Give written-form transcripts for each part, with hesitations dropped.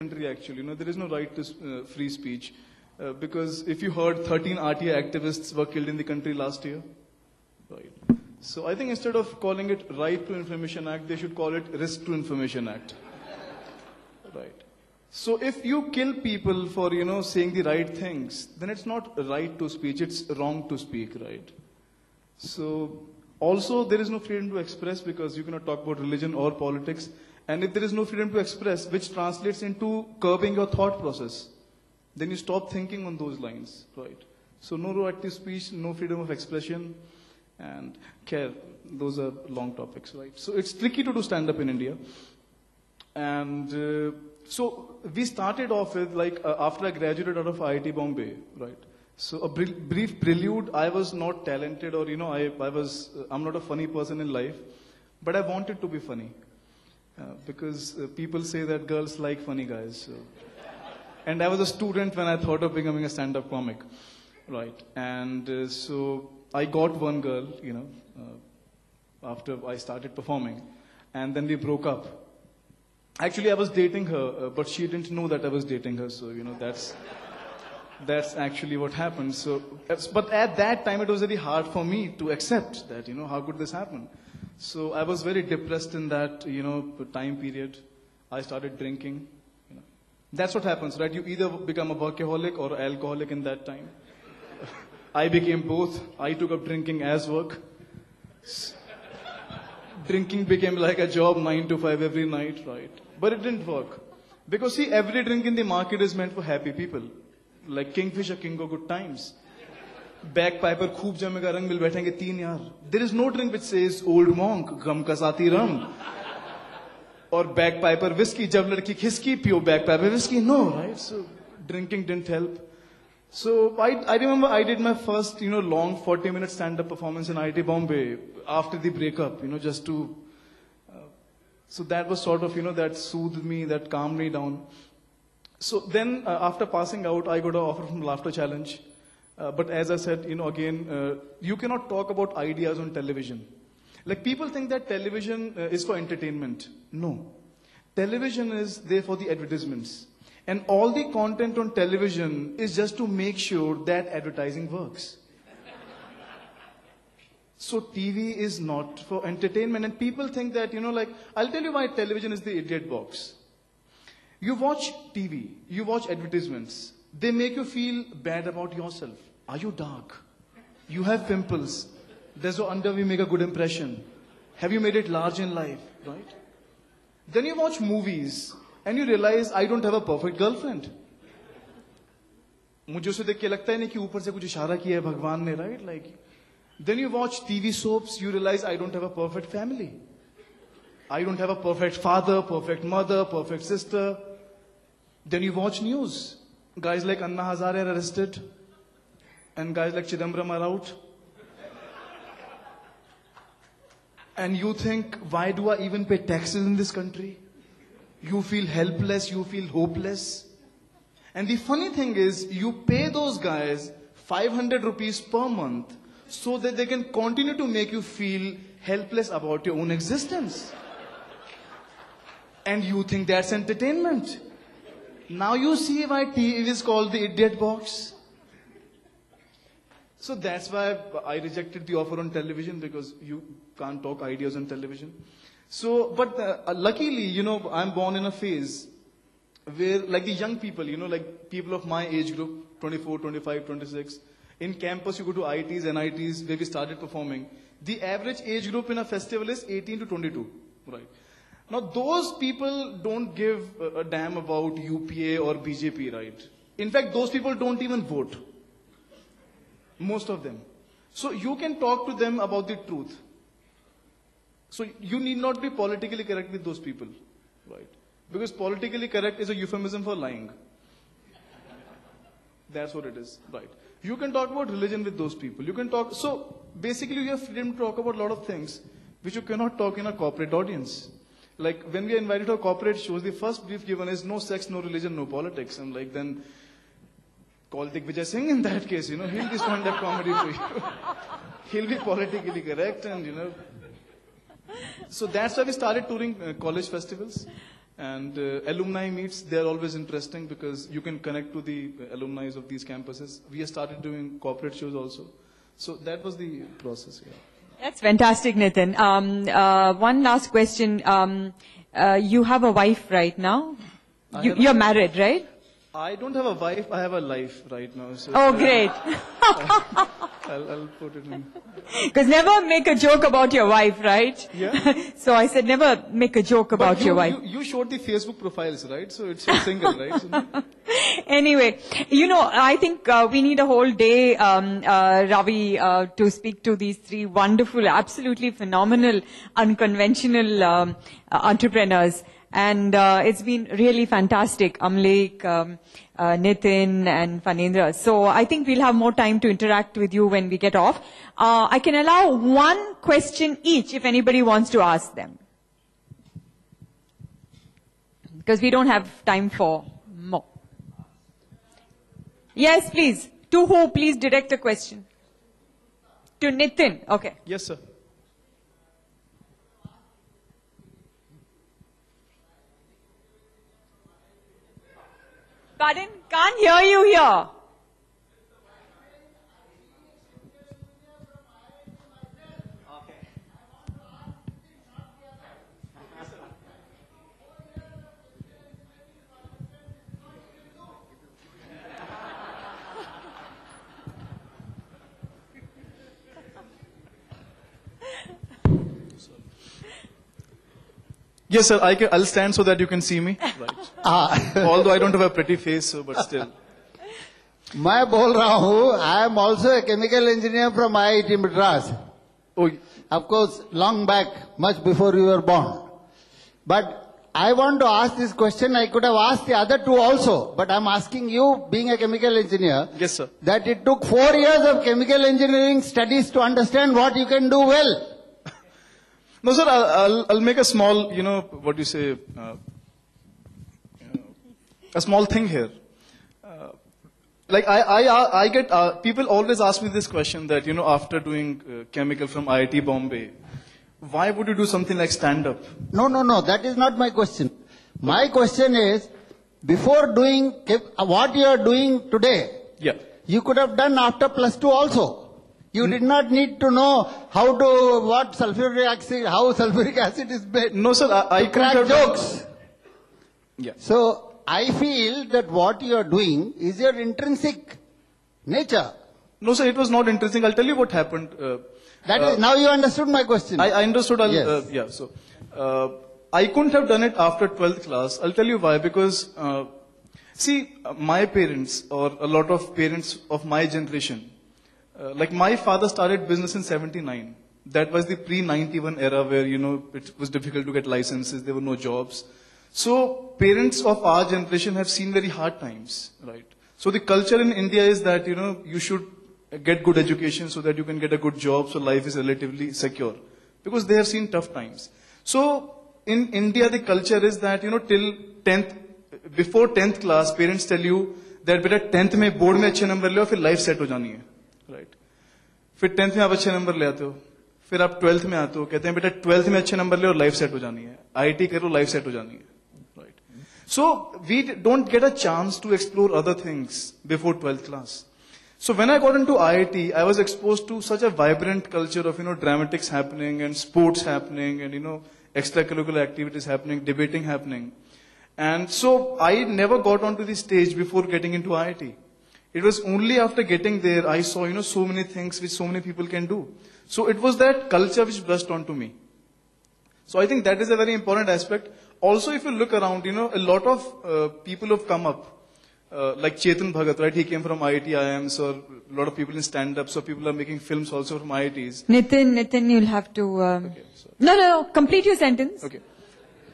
country actually. There is no right to free speech. Because if you heard 13 RTI activists were killed in the country last year. Right. So I think instead of calling it Right to Information Act, they should call it Risk to Information Act. Right. So if you kill people for, saying the right things, then it's not right to speech, it's wrong to speak, right? So also there is no freedom to express because you cannot talk about religion or politics. And if there is no freedom to express, which translates into curbing your thought process, then you stop thinking on those lines, right? So no right to speech, no freedom of expression, and care. Those are long topics, right? So it's tricky to do stand-up in India. And so we started off with, after I graduated out of IIT Bombay, right? So a brief prelude. I was not talented, or I'm not a funny person in life, but I wanted to be funny because people say that girls like funny guys. So. And I was a student when I thought of becoming a stand-up comic, right? And so I got one girl, after I started performing, and then we broke up. Actually, I was dating her, but she didn't know that I was dating her. So, that's actually what happened. So, but at that time, it was very hard for me to accept that, how could this happen? So I was very depressed in that, time period. I started drinking. That's what happens, right? You either become a workaholic or alcoholic in that time. I became both. I took up drinking as work. Drinking became like a job, 9 to 5 every night, right? But it didn't work. Because see, every drink in the market is meant for happy people. Like Kingfisher, King of Good Times. Bagpiper, Khoob Jamega Rang Mil Baithenge 3 yaar. There is no drink which says Old Monk, Gum Ka Sati Ram. Or bagpiper whiskey, jab ladki khiski, pio bagpiper whiskey. No, right? So drinking didn't help. So I remember I did my first, long 40-minute stand-up performance in IIT Bombay after the breakup, just to... so that was sort of, that soothed me, that calmed me down. So then after passing out, I got an offer from Laughter Challenge. But as I said, again, you cannot talk about ideas on television. Like people think that television is for entertainment. No. Television is there for the advertisements. And all the content on television is just to make sure that advertising works. So TV is not for entertainment. And people think that, I'll tell you why television is the idiot box. You watch TV, you watch advertisements. They make you feel bad about yourself. Are you dark? You have pimples. Does your underwear make a good impression? Have you made it large in life, right? Then you watch movies and you realize I don't have a perfect girlfriend. मुझे उसे देख के लगता है नहीं कि ऊपर से कुछ इशारा किया है भगवान ने, right? Like, then you watch TV soaps, you realize I don't have a perfect family. I don't have a perfect father, perfect mother, perfect sister. Then you watch news. Guys like Anna Hazare are arrested. And guys like Chidambaram are out. And you think, why do I even pay taxes in this country? You feel helpless, you feel hopeless. And the funny thing is, you pay those guys 500 rupees per month so that they can continue to make you feel helpless about your own existence. And you think that's entertainment. Now you see why TV is called the idiot box. So that's why I rejected the offer on television, because you can't talk ideas on television. So, but luckily, I'm born in a phase where, like the young people, like people of my age group, 24, 25, 26, in campus you go to ITs, NITs, where we started performing. The average age group in a festival is 18 to 22, right? Now those people don't give a damn about UPA or BJP, right? In fact, those people don't even vote. Most of them. So you can talk to them about the truth. So you need not be politically correct with those people, right? Because politically correct is a euphemism for lying. That's what it is, right? You can talk about religion with those people. You can talk, so basically you have freedom to talk about a lot of things which you cannot talk in a corporate audience. Like when we are invited to corporate shows, the first brief given is no sex, no religion, no politics. And like then, call Vijay Singh in that case, he'll be stand-up comedy for you. He'll be politically correct and, So that's why we started touring college festivals. And alumni meets, they're always interesting because you can connect to the alumni of these campuses. We have started doing corporate shows also. So that was the process, yeah. That's fantastic, Nitin. One last question. You have a wife right now? You're married, right? I don't have a wife, I have a life right now. So oh, great. I'll put it in. Because never make a joke about your wife, right? Yeah. So I said never make a joke about your wife. You showed the Facebook profiles, right? So it's single, right? So anyway, I think we need a whole day, Ravi, to speak to these three wonderful, absolutely phenomenal, unconventional entrepreneurs. And it's been really fantastic, Amlek, Nitin and Phanendra. So I think we'll have more time to interact with you when we get off. I can allow one question each if anybody wants to ask them. Because we don't have time for more. Yes, please. To who? Please direct a question. To Nitin. Okay. Yes, sir. Pardon? Can't hear you here. Yes, sir. I'll stand so that you can see me. Right. Although I don't have a pretty face, so, but still. मैं बोल रहा हूँ, I am also a chemical engineer from IIT Madras. Oh, of course, long back, much before you were born. But I want to ask this question. I could have asked the other two also, but I'm asking you, being a chemical engineer, yes, sir, that it took 4 years of chemical engineering studies to understand what you can do well. No, sir, I'll make a small, what you say, a small thing here. Like I get, people always ask me this question that, after doing chemical from IIT Bombay, why would you do something like stand-up? No, that is not my question. My question is, before doing what you are doing today, yeah, you could have done after +2 also. You did not need to know how sulfuric acid is made. No, sir, I crack jokes. Yeah. So, I feel that what you are doing is your intrinsic nature. No, sir, it was not intrinsic. I'll tell you what happened. Now you understood my question. I understood. Yes. Yeah, so, I couldn't have done it after 12th class. I'll tell you why. Because, see, my parents, or a lot of parents of my generation, like my father started business in 79. That was the pre-91 era where, it was difficult to get licenses. There were no jobs. So parents of our generation have seen very hard times, right? So the culture in India is that, you should get good education so that you can get a good job so life is relatively secure. Because they have seen tough times. So in India, the culture is that, till 10th, before 10th class, parents tell you that beta 10th में board में अच्छे number ले और फिर life set हो जानी है. Right फिर 10th में आप अच्छे नंबर ले आते हो, फिर आप 12th में आते हो, कहते हैं बेटा 12th में अच्छे नंबर ले और लाइफ सेट हो जानी है, आईआईटी करो लाइफ सेट हो जानी है. Right so we don't get a chance to explore other things before 12th class. So when I got into IIT, I was exposed to such a vibrant culture of dramatics happening and sports happening and extracurricular activities happening, debating happening. And so I never got onto the stage before getting into IIT. It was only after getting there I saw, so many things which so many people can do. So it was that culture which brushed onto me. So I think that is a very important aspect. Also, if you look around, a lot of people have come up, like Chetan Bhagat, right? He came from IIT IIMs, or a lot of people in stand-ups, so people are making films also from IITs. Nitin, you'll have to... Okay, no, complete your sentence. Okay.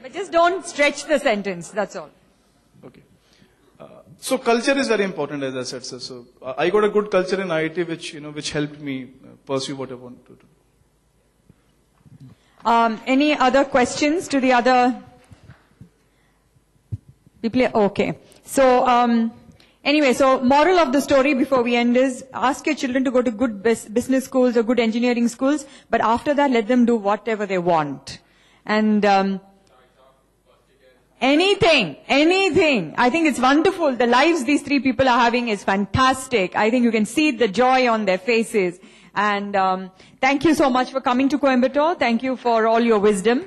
But just don't stretch the sentence, that's all. Okay. So culture is very important, as I said, sir. So I got a good culture in IIT, which helped me pursue what I wanted to do. Any other questions to the other people? Okay. So anyway, so moral of the story before we end is ask your children to go to good business schools or good engineering schools, but after that let them do whatever they want. And Anything. I think it's wonderful. The lives these three people are having is fantastic. I think you can see the joy on their faces. And thank you so much for coming to Coimbatore. Thank you for all your wisdom.